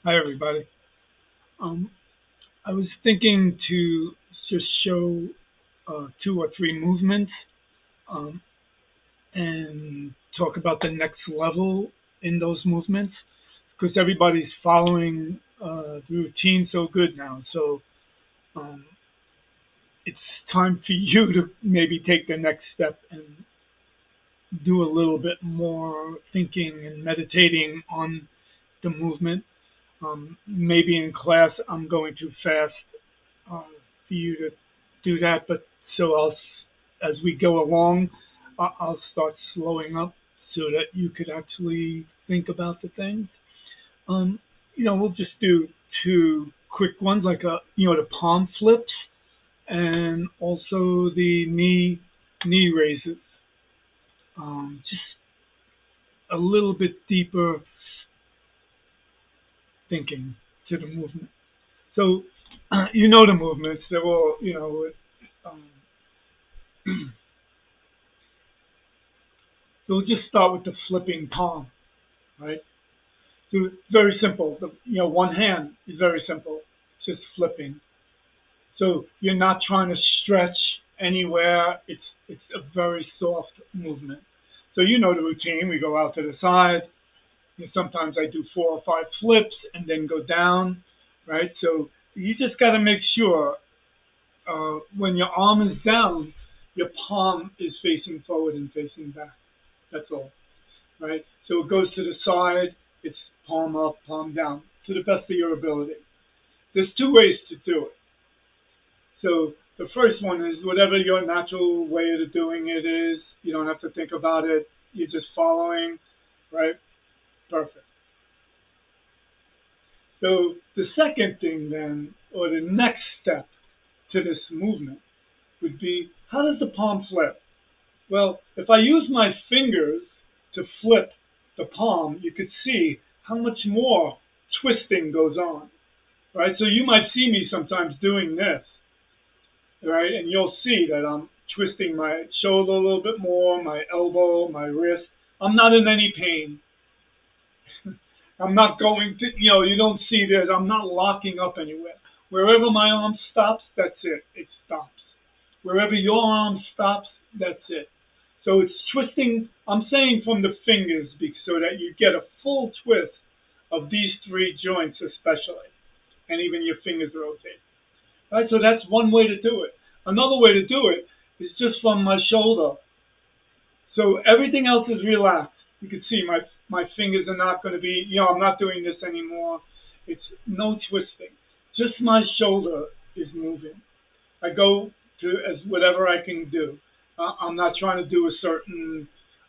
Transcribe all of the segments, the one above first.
Hi, everybody. Um, I was thinking to just show two or three movements um, and talk about the next level in those movements because everybody's following the routine so good now. So um, it's time for you to maybe take the next step and do a little bit more thinking and meditating on the movement. Maybe in class I'm going too fast uh, for you to do that. But so as we go along, I'll start slowing up so that you could actually think about the things. Um, we'll just do two quick ones, like the palm flips and also the knee raises. Just a little bit deeper thinking to the movement. So, the movements. They're all, um, so we'll just start with the flipping palm, right? So it's very simple. One hand is very simple, just flipping. So you're not trying to stretch anywhere. It's a very soft movement. So you know the routine. We go out to the side. Sometimes I do 4 or 5 flips and then go down, right? So you just got to make sure when your arm is down, your palm is facing forward and facing back. That's all, right? So it goes to the side. It's palm up, palm down, to the best of your ability. There's two ways to do it. So the first one is whatever your natural way of doing it is. You don't have to think about it. You're just following, right? Perfect. So the second thing then, or the next step to this movement would be, how does the palm flip? Well, if I use my fingers to flip the palm, you could see how much more twisting goes on, right? So you might see me sometimes doing this, right? And you'll see that I'm twisting my shoulder a little bit more, my elbow, my wrist. I'm not in any pain. I'm not going to, you don't see this. I'm not locking up anywhere. Wherever my arm stops, that's it. It stops. Wherever your arm stops, that's it. So it's twisting, I'm saying from the fingers so that you get a full twist of these three joints especially. And even your fingers rotate. Right? So that's one way to do it. Another way to do it is just from my shoulder. So everything else is relaxed. You can see my fingers are not going to be, I'm not doing this anymore. It's no twisting. Just my shoulder is moving. I go to as whatever I can do. I'm not trying to do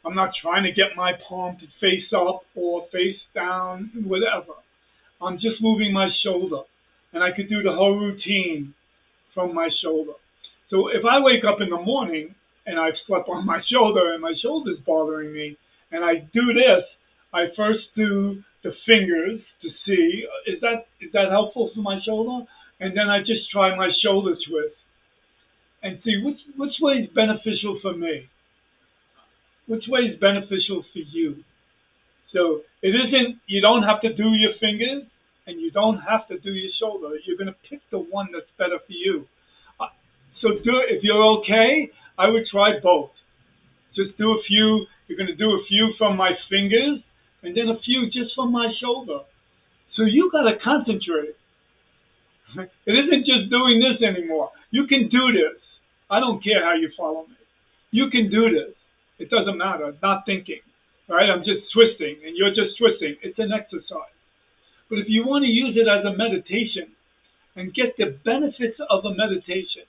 I'm not trying to get my palm to face up or face down, whatever. I'm just moving my shoulder. And I could do the whole routine from my shoulder. So if I wake up in the morning and I've slept on my shoulder and my shoulder's bothering me, and I do this, I first do the fingers to see is that helpful for my shoulder, and then I just try my shoulder twist and see which way is beneficial for me, which way is beneficial for you. So it isn't you don't have to do your fingers and you don't have to do your shoulder. You're going to pick the one that's better for you. Uh, So do if you're okay, I would try both. Just do a few. You're going to do a few from my fingers and then a few just from my shoulder. So you got to concentrate. It isn't just doing this anymore. You can do this. I don't care how you follow me. You can do this. It doesn't matter. Not thinking. Right? I'm just twisting and you're just twisting. It's an exercise. But if you want to use it as a meditation and get the benefits of a meditation,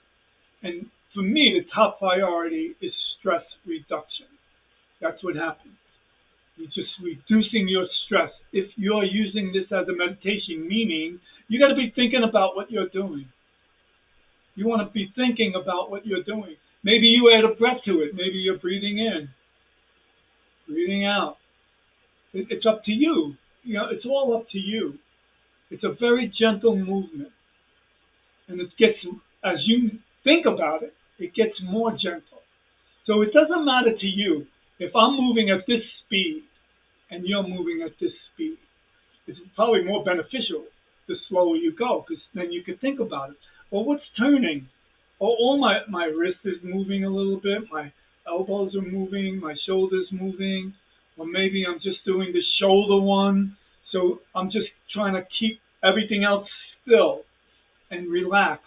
and for me, the top priority is stress reduction. That's what happens. You're just reducing your stress. If you're using this as a meditation, meaning you got to be thinking about what you're doing. You want to be thinking about what you're doing. Maybe you add a breath to it. Maybe you're breathing in, breathing out. It's up to you. It's all up to you. It's a very gentle movement. And it gets, as you think about it, it gets more gentle. So it doesn't matter to you if I'm moving at this speed and you're moving at this speed. It's probably more beneficial the slower you go, because then you could think about it. Well, what's turning? All my wrist is moving a little bit, my elbows are moving, my shoulders moving, or maybe I'm just doing the shoulder one. So I'm just trying to keep everything else still and relaxed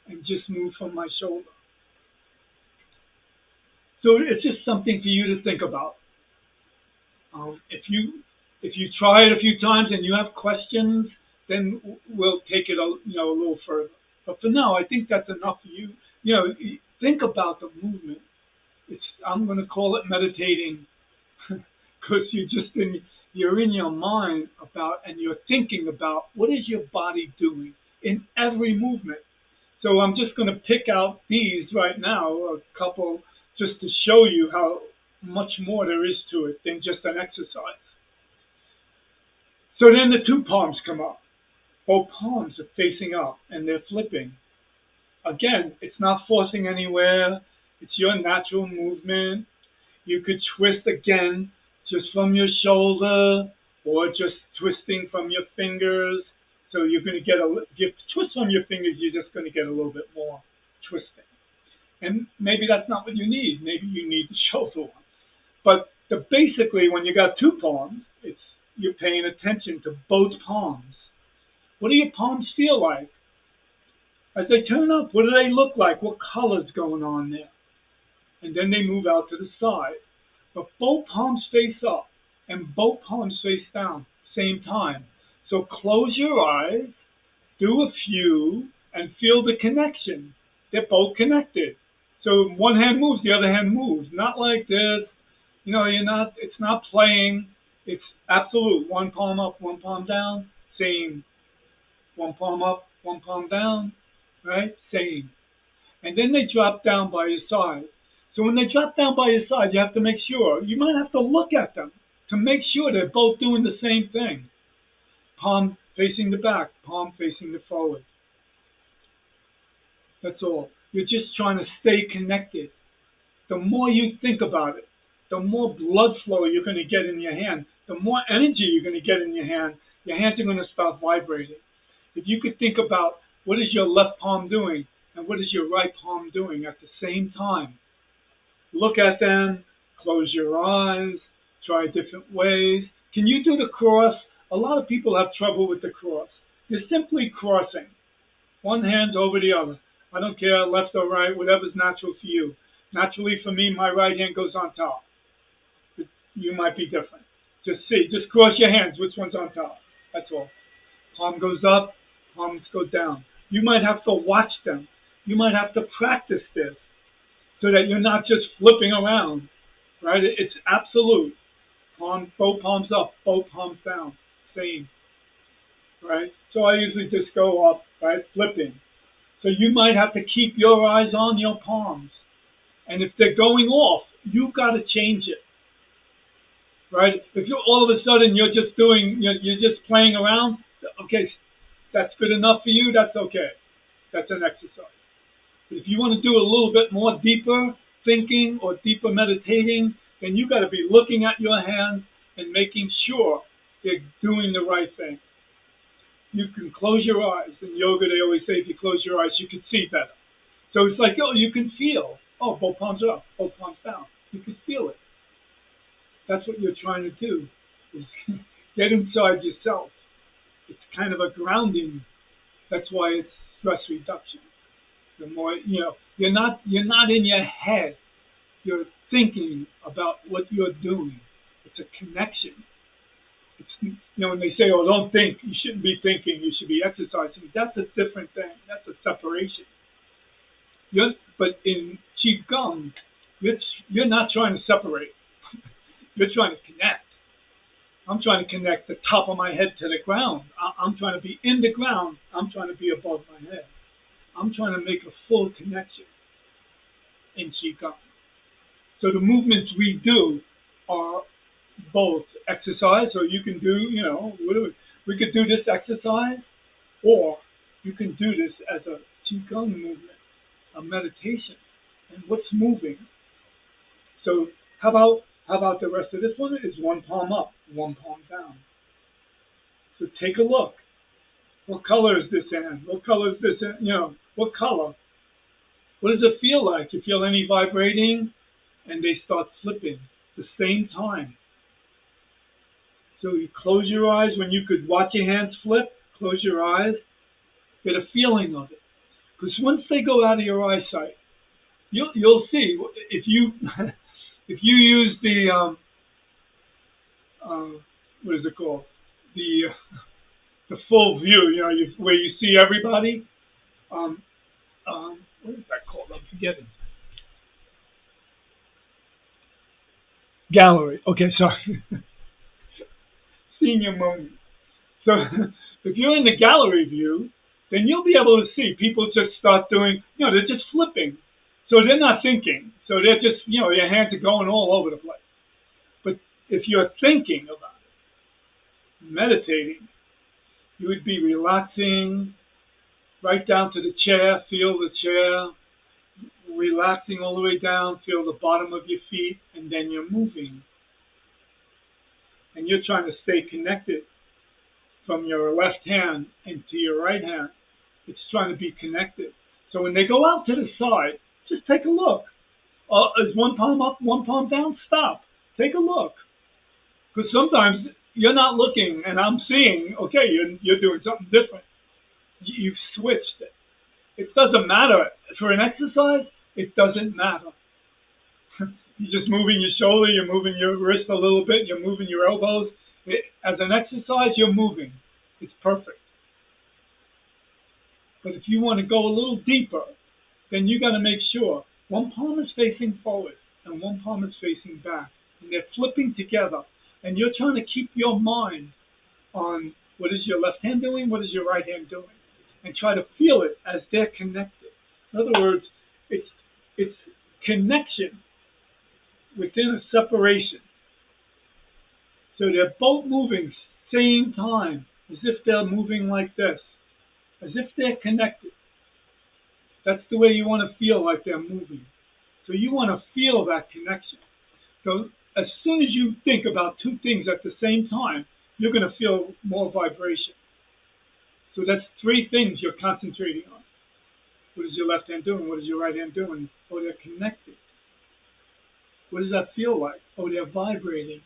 and just move from my shoulder. So it's just something for you to think about. If you try it a few times and you have questions, then we'll take it a little further. But for now, I think that's enough for you. Think about the movement. I'm going to call it meditating because you're in your mind about and you're thinking about what is your body doing in every movement. So I'm just going to pick out these right now, a couple, just to show you how much more there is to it than just an exercise. So then the two palms come up. Both palms are facing up and they're flipping. Again, it's not forcing anywhere. It's your natural movement. You could twist again just from your shoulder or just twisting from your fingers. So you're going to if you twist from your fingers, you're just going to get a little bit more twisting. And maybe that's not what you need. Maybe you need the shoulder one. But basically, when you got two palms, you're paying attention to both palms. What do your palms feel like? As they turn up, what do they look like? What color's going on there? And then they move out to the side. But both palms face up and both palms face down, same time. So close your eyes, do a few, and feel the connection. They're both connected. So one hand moves, the other hand moves. Not like this. It's not playing. It's absolute. One palm up, one palm down, same. One palm up, one palm down, right? Same. And then they drop down by your side. So when they drop down by your side, you have to make sure. You might have to look at them to make sure they're both doing the same thing. Palm facing the back, palm facing the forward. That's all. You're just trying to stay connected. The more you think about it, the more blood flow you're going to get in your hand, the more energy you're going to get in your hands are going to start vibrating. If you could think about what is your left palm doing and what is your right palm doing at the same time, look at them, close your eyes, try different ways. Can you do the cross? A lot of people have trouble with the cross. You're simply crossing. One hand over the other. I don't care, left or right, whatever's natural for you. Naturally for me, my right hand goes on top. But you might be different. Just cross your hands, which one's on top. That's all. Palm goes up, palms go down. You might have to watch them. You might have to practice this so that you're not just flipping around, right? It's absolute. Both palms up, both palms down, same, right? So I usually just go up, right, flipping. So you might have to keep your eyes on your palms. And if they're going off, you've got to change it, right? If all of a sudden you're just playing around, okay, that's good enough for you, that's okay. That's an exercise. But if you want to do a little bit more deeper thinking or deeper meditating, then you got to be looking at your hands and making sure they're doing the right thing. You can close your eyes. In yoga, they always say if you close your eyes, you can see better. So it's like, you can feel. Both palms are up, both palms down. You can feel it. That's what you're trying to do, is get inside yourself. It's kind of a grounding. That's why it's stress reduction. The more, you're not in your head. You're thinking about what you're doing. It's a connection. It's, when they say, don't think, you shouldn't be thinking, you should be exercising. That's a different thing. That's a separation. But in Qigong, you're not trying to separate. You're trying to connect. I'm trying to connect the top of my head to the ground. I'm trying to be in the ground. I'm trying to be above my head. I'm trying to make a full connection in Qigong. So the movements we do are both exercise, or you can do, we could do this exercise, or you can do this as a Qigong movement, a meditation, and what's moving. So how about the rest of this one? Is one palm up, one palm down. So take a look. What color is this hand? What color is this hand? What color? What does it feel like? You feel any vibrating? And they start flipping at the same time. So you close your eyes when you could watch your hands flip. Close your eyes. Get a feeling of it. Because once they go out of your eyesight, you'll see if you if you use the what is it called, the full view, where you see everybody. What is that called? I'm forgetting. Gallery. Okay, sorry. Senior moment. So if you're in the gallery view, then you'll be able to see people just start doing, they're just flipping. So they're not thinking. So they're just, your hands are going all over the place. But if you're thinking about it, meditating, you would be relaxing right down to the chair, feel the chair, relaxing all the way down, feel the bottom of your feet, and then you're moving. And you're trying to stay connected from your left hand into your right hand. It's trying to be connected. So when they go out to the side, just take a look. Is one palm up, one palm down? Stop. Take a look. Because sometimes you're not looking, and I'm seeing, okay, you're doing something different. You've switched it. It doesn't matter. For an exercise, it doesn't matter. You're just moving your shoulder, you're moving your wrist a little bit, you're moving your elbows. As an exercise, you're moving. It's perfect. But if you want to go a little deeper, then you got to make sure one palm is facing forward and one palm is facing back. And they're flipping together. And you're trying to keep your mind on what is your left hand doing, what is your right hand doing, and try to feel it as they're connected. In other words, it's connection within a separation. So they're both moving same time, as if they're moving like this, as if they're connected. That's the way you want to feel, like they're moving. So you want to feel that connection. So as soon as you think about two things at the same time, you're going to feel more vibration. So that's three things you're concentrating on. What is your left hand doing? What is your right hand doing? Oh, they're connected. What does that feel like? Oh, they're vibrating.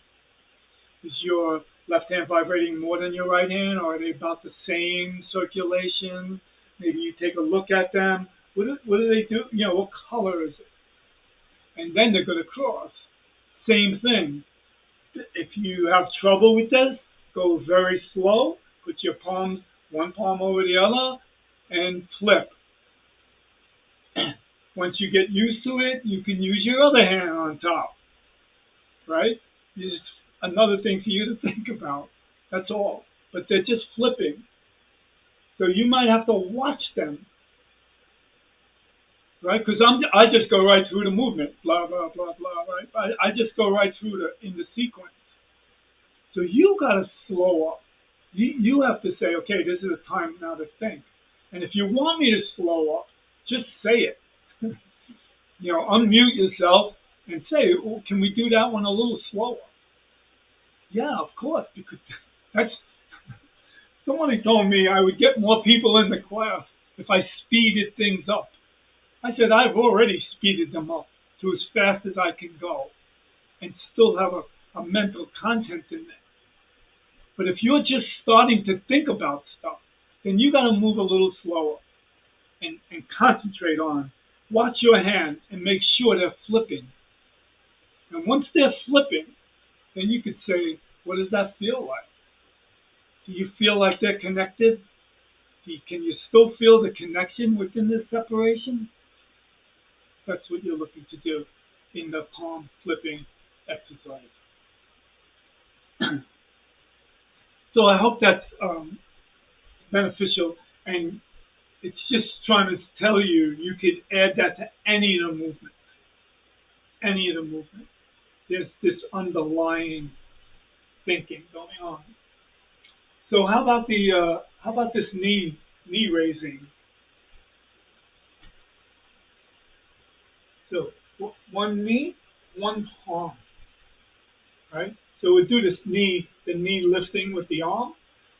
Is your left hand vibrating more than your right hand, or are they about the same circulation? Maybe you take a look at them. What do they do? What color is it? And then they're going to cross. Same thing. If you have trouble with this, go very slow. Put your palms, one palm over the other, and flip. Once you get used to it, you can use your other hand on top. Right? Just another thing for you to think about. That's all. But they're just flipping. So you might have to watch them. Right? Because I just go right through the movement. Blah, blah, blah, blah. Right? I just go right through in the sequence. So you got to slow up. You have to say, okay, this is a time now to think. And if you want me to slow up, just say it. Unmute yourself and say, well, can we do that one a little slower? Yeah, of course, because that's, somebody told me I would get more people in the class if I speeded things up. I said, I've already speeded them up to as fast as I can go and still have a mental content in there. But if you're just starting to think about stuff, then you got to move a little slower and concentrate on. Watch your hands and make sure they're flipping. And once they're flipping, then you could say, what does that feel like? Do you feel like they're connected? Can you still feel the connection within this separation? That's what you're looking to do in the palm flipping exercise. So I hope that's beneficial, and it's just trying to tell you could add that to any of the movements. Any of the movements. There's this underlying thinking going on. So how about this knee raising? So one knee, one palm, right? So we do the knee lifting with the arm,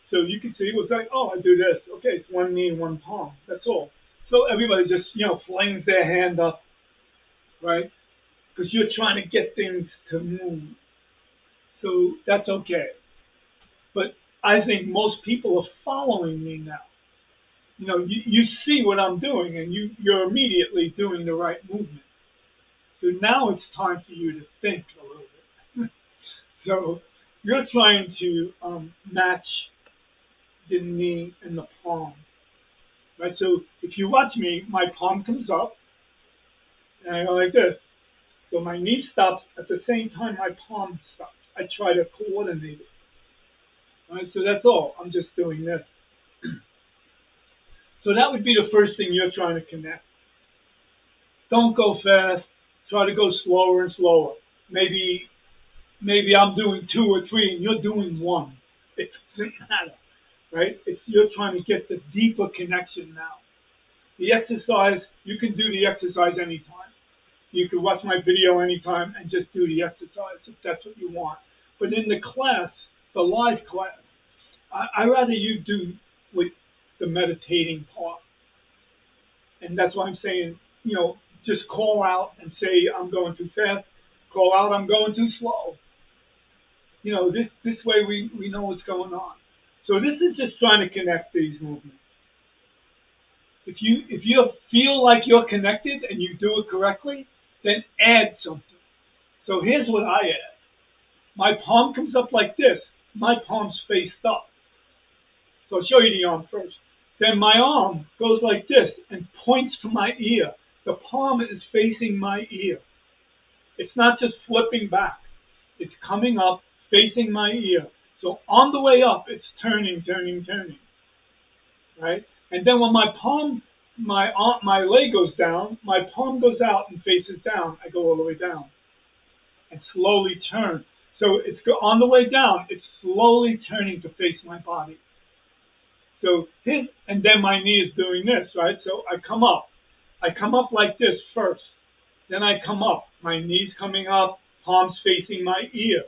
So you can see it was like, oh, I do this. Okay, it's one knee and one palm. That's all. So everybody just, flings their hand up, right? Because you're trying to get things to move. So that's okay. But I think most people are following me now. You see what I'm doing, and you're immediately doing the right movement. So now it's time for you to think a little bit. So you're trying to match the knee and the palm, right? So if you watch me, my palm comes up, and I go like this. So my knee stops at the same time my palm stops. I try to coordinate it, right? So that's all. I'm just doing this. So that would be the first thing you're trying to connect. Don't go fast. Try to go slower and slower. Maybe I'm doing two or three and you're doing one. It doesn't matter, right? You're trying to get the deeper connection now. The exercise, you can do the exercise anytime. You can watch my video anytime and just do the exercise if that's what you want. But in the class, the live class, I rather you do with the meditating part. And that's why I'm saying, just call out and say, I'm going too fast. Call out, I'm going too slow. This way we know what's going on. So this is just trying to connect these movements. If you feel like you're connected and you do it correctly, then add something. So here's what I add. My palm comes up like this. My palm's faced up. So I'll show you the arm first. Then my arm goes like this and points to my ear. The palm is facing my ear. It's not just flipping back. It's coming up, facing my ear. So on the way up, it's turning, right? And then when my leg goes down, my palm goes out and faces down. I go all the way down and slowly turn. So it's on the way down, it's slowly turning to face my body. So and then my knee is doing this, right? So I come up. I come up like this first. Then I come up. My knee's coming up, palm's facing my ear.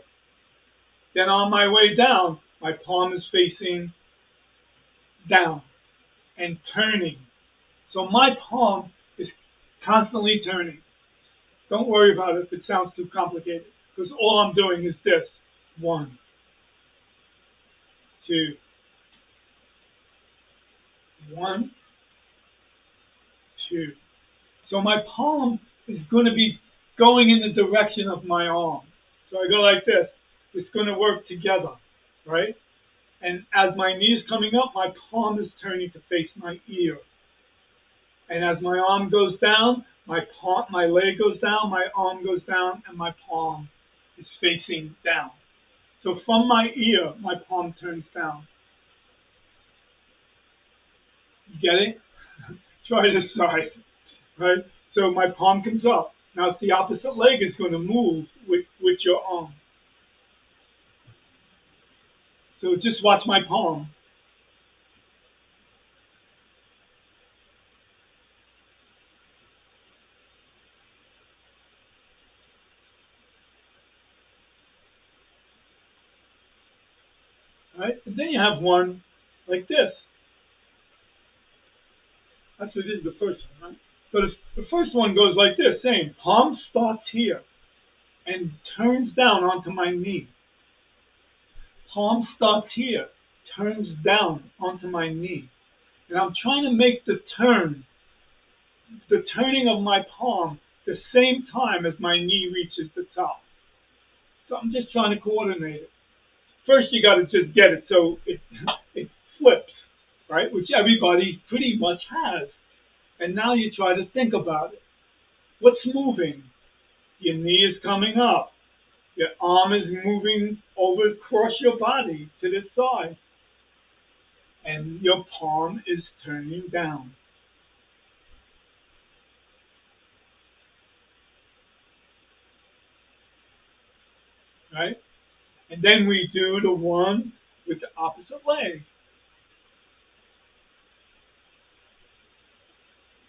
Then on my way down, my palm is facing down and turning. So my palm is constantly turning. Don't worry about it if it sounds too complicated, because all I'm doing is this. 1, 2, 1, 2. So my palm is going to be going in the direction of my arm. So I go like this. It's going to work together, right? And as my knee is coming up, my palm is turning to face my ear. And as my arm goes down, my leg goes down, my arm goes down, and my palm is facing down. So from my ear, my palm turns down. Get it? Try this side, right? So my palm comes up. Now it's the opposite leg is going to move with your arm. So just watch my palm. Right? And then you have one like this. That's what it is, the first one, right? So the first one goes like this, same. Palm starts here and turns down onto my knee. Palm starts here, turns down onto my knee. And I'm trying to make the turning of my palm the same time as my knee reaches the top. So I'm just trying to coordinate it. First, you got to just get it so it flips, right? Which everybody pretty much has. And now you try to think about it. What's moving? Your knee is coming up. Your arm is moving over across your body to the side. And your palm is turning down. Right? And then we do the one with the opposite leg.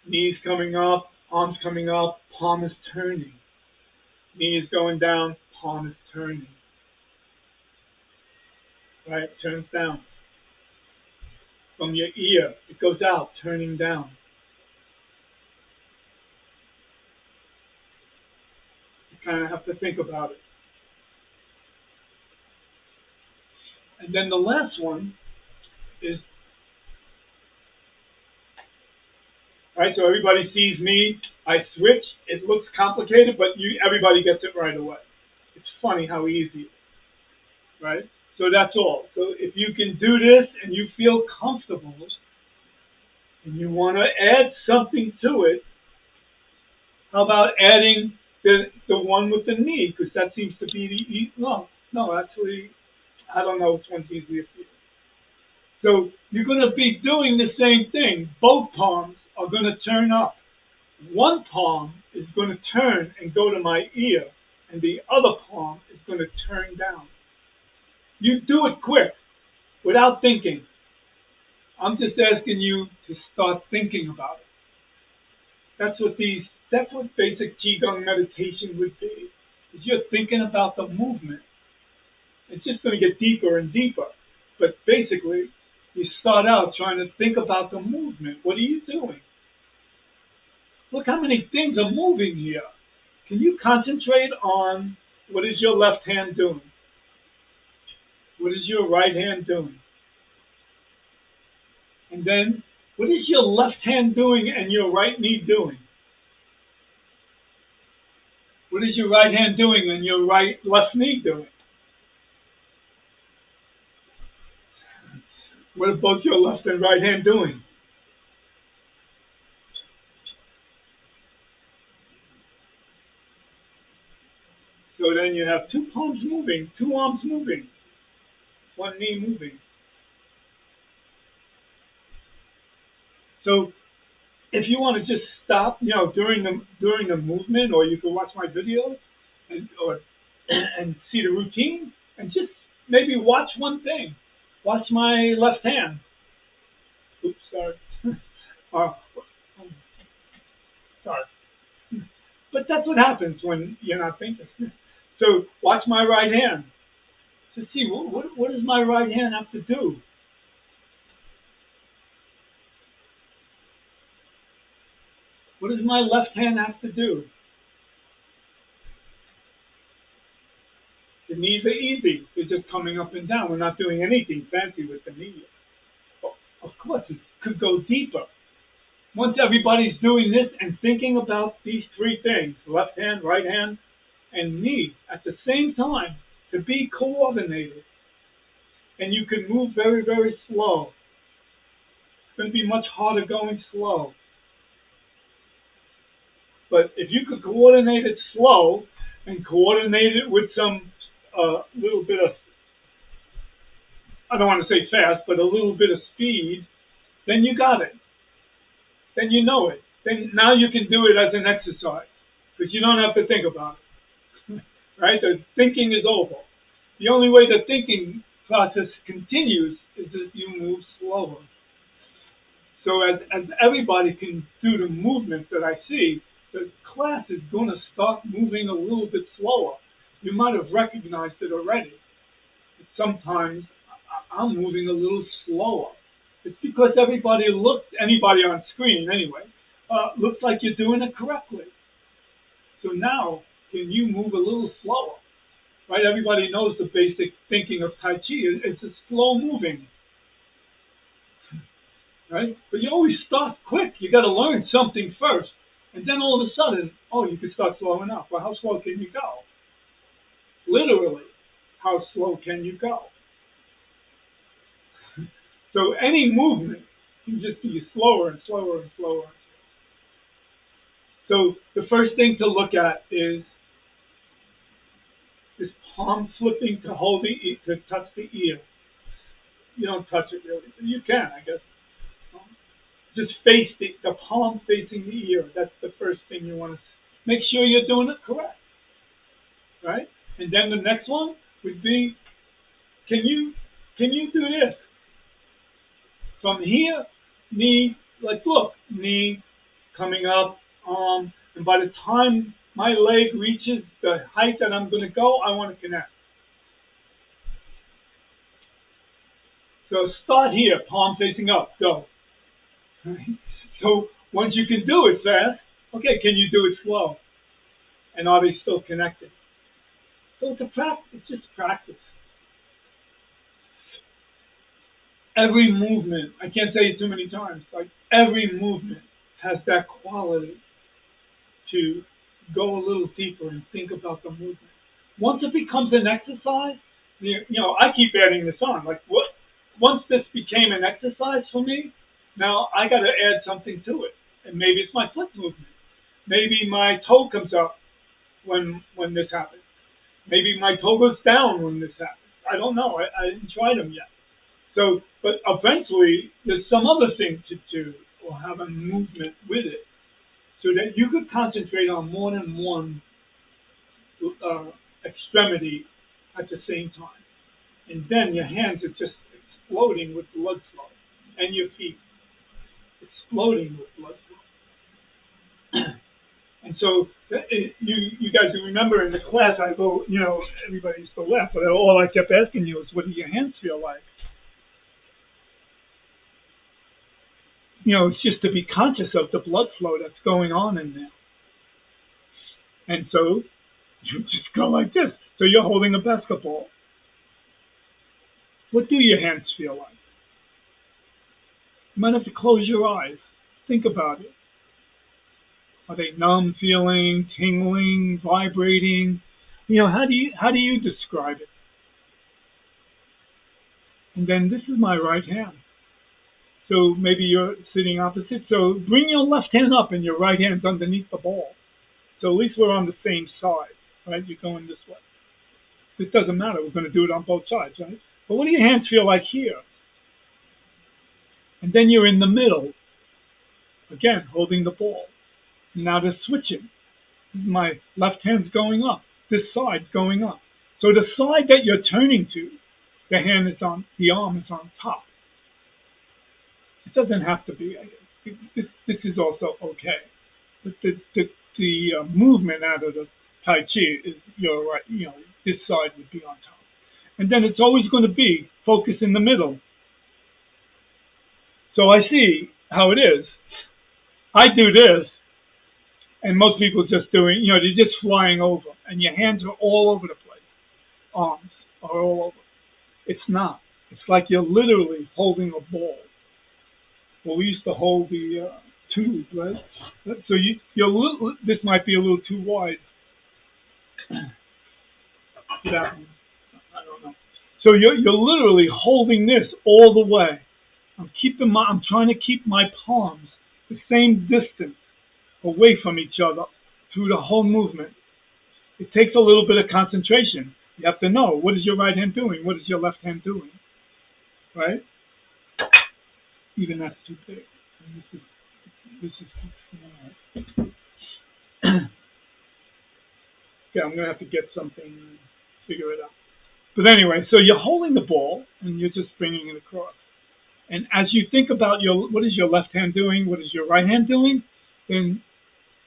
Knees coming up, arms coming up, palm is turning. Knee is going down, palm is turning. Right? Turns down. from your ear. It goes out, turning down. You kind of have to think about it. And then the last one is, right, so everybody sees me. I switch. It looks complicated, but everybody gets it right away. It's funny how easy it is, right? So that's all. So if you can do this and you feel comfortable and you want to add something to it, how about adding the one with the knee? Because that seems to be no, actually, I don't know which one's easier for you. So you're going to be doing the same thing. Both palms are going to turn up. One palm is going to turn and go to my ear, and the other palm is going to turn down. You do it quick, without thinking. I'm just asking you to start thinking about it. That's what basic Qigong meditation would be. Is you're thinking about the movement. It's just going to get deeper and deeper. But basically, you start out trying to think about the movement. What are you doing? Look how many things are moving here. Can you concentrate on what is your left hand doing? What is your right hand doing? And then, what is your left hand doing and your right knee doing? What is your right hand doing and your left knee doing? What are both your left and right hand doing? So then you have two palms moving, two arms moving, one knee moving. So if you want to just stop, during the movement, or you can watch my videos and see the routine, and just maybe watch one thing. Watch my left hand. Oops, sorry. uh, sorry. But that's what happens when you're not thinking. So watch my right hand to see what does my right hand have to do. What does my left hand have to do? The knees are easy. They're just coming up and down. We're not doing anything fancy with the knee. But of course, it could go deeper. Once everybody's doing this and thinking about these three things, left hand, right hand, and knee, at the same time, to be coordinated. And you can move very, very slow. It's going to be much harder going slow. But if you could coordinate it slow and coordinate it with some little bit of, I don't want to say fast, but a little bit of speed, then you got it. Then you know it. Then now you can do it as an exercise because you don't have to think about it. Right? The thinking is over. The only way the thinking process continues is that you move slower. So as everybody can do the movements that I see, the class is going to start moving a little bit slower. You might have recognized it already. But sometimes I'm moving a little slower. It's because anybody on screen anyway, looks like you're doing it correctly. So now, can you move a little slower? Right? Everybody knows the basic thinking of Tai Chi. It's a slow moving. Right? But you always start quick. You got to learn something first. And then all of a sudden, you can start slowing up. Well, how slow can you go? Literally, how slow can you go? So any movement can just be slower and slower and slower. So the first thing to look at is this palm flipping to touch the ear. You don't touch it really. You can, I guess. Just face the palm facing the ear. That's the first thing you want to make sure you're doing it correct. Right? And then the next one would be, can you do this? From here, knee, knee coming up, and by the time my leg reaches the height that I'm going to go, I want to connect. So start here, palm facing up, go. Right? So once you can do it fast, okay, can you do it slow? And are they still connected? So it's a practice, it's just practice. Every movement, I can't say it too many times, like every movement has that quality to go a little deeper and think about the movement. Once it becomes an exercise, I keep adding this on. Like what? Once this became an exercise for me, now I got to add something to it, and maybe it's my foot movement. Maybe my toe comes up when this happens. Maybe my toe goes down when this happens. I don't know. I didn't try them yet. So, but eventually, there's some other thing to do or have a movement with it, so that you could concentrate on more than one extremity at the same time. And then your hands are just exploding with blood flow, and your feet exploding with blood flow. And so you guys remember in the class, I go, everybody used to laugh, but all I kept asking you is, what do your hands feel like? It's just to be conscious of the blood flow that's going on in there. And so you just go like this. So you're holding a basketball. What do your hands feel like? You might have to close your eyes. Think about it. Are they numb feeling, tingling, vibrating? How do you describe it? And then this is my right hand. So maybe you're sitting opposite. So bring your left hand up and your right hand's underneath the ball. So at least we're on the same side, right? You're going this way. It doesn't matter. We're going to do it on both sides, right? But what do your hands feel like here? And then you're in the middle, again, holding the ball. Now they're switching. My left hand's going up. This side's going up. So the side that you're turning to, the arm is on top. It doesn't have to be. This is also okay. But the movement out of the Tai Chi is you're right. This side would be on top, and then it's always going to be focus in the middle. So I see how it is. I do this, and most people just doing. They're just flying over, and your hands are all over the place. Arms are all over. It's not. It's like you're literally holding a ball. Well, we used to hold the tube, right? So this might be a little too wide. That one, I don't know. So you're literally holding this all the way. I'm trying to keep my palms the same distance away from each other through the whole movement. It takes a little bit of concentration. You have to know, what is your right hand doing? What is your left hand doing? Right? Even that's too big. And this is too small. Okay, I'm going to have to get something and figure it out. But anyway, so you're holding the ball and you're just bringing it across. And as you think about what is your left hand doing, what is your right hand doing, then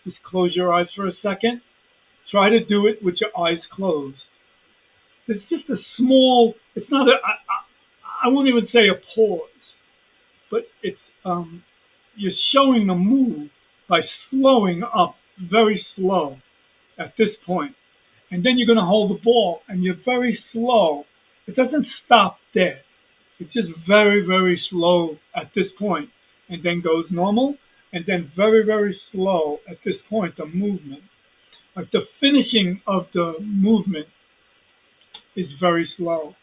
just close your eyes for a second. Try to do it with your eyes closed. It's just a small, it's not I won't even say a pause, but it's, you're showing the move by slowing up very slow at this point. And then you're going to hold the ball and you're very slow. It doesn't stop dead. It's just very, very slow at this point and then goes normal and then very, very slow at this point, the movement. Like the finishing of the movement is very slow.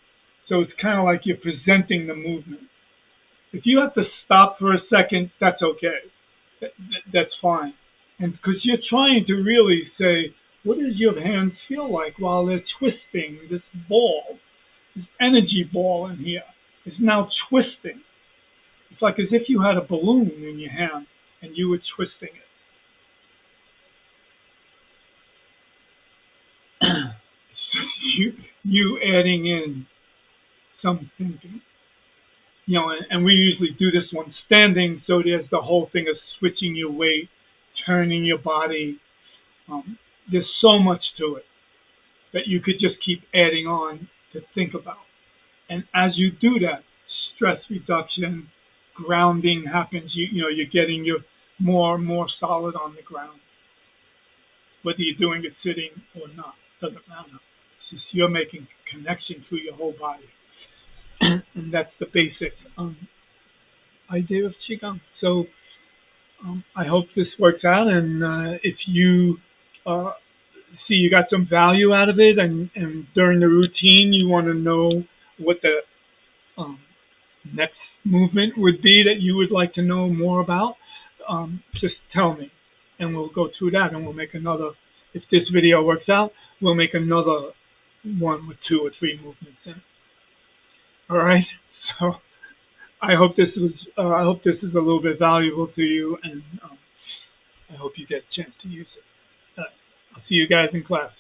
So it's kind of like you're presenting the movement. If you have to stop for a second, that's okay. That's fine. And because you're trying to really say, what does your hands feel like while they're twisting this ball, this energy ball in here is now twisting. It's like as if you had a balloon in your hand and you were twisting it. you adding in some thinking. And we usually do this one standing, so there's the whole thing of switching your weight, turning your body. There's so much to it that you could just keep adding on to think about. And as you do that, stress reduction, grounding happens. You're getting your more and more solid on the ground. Whether you're doing it sitting or not, doesn't matter. It's just you're making connection through your whole body. And that's the basic idea of Qigong. So I hope this works out, and if you see you got some value out of it, and during the routine you want to know what the next movement would be that you would like to know more about, just tell me, and we'll go through that, and we'll make another. If this video works out, we'll make another one with 2 or 3 movements in it. All right. So I hope this is a little bit valuable to you, and I hope you get a chance to use it. I'll see you guys in class.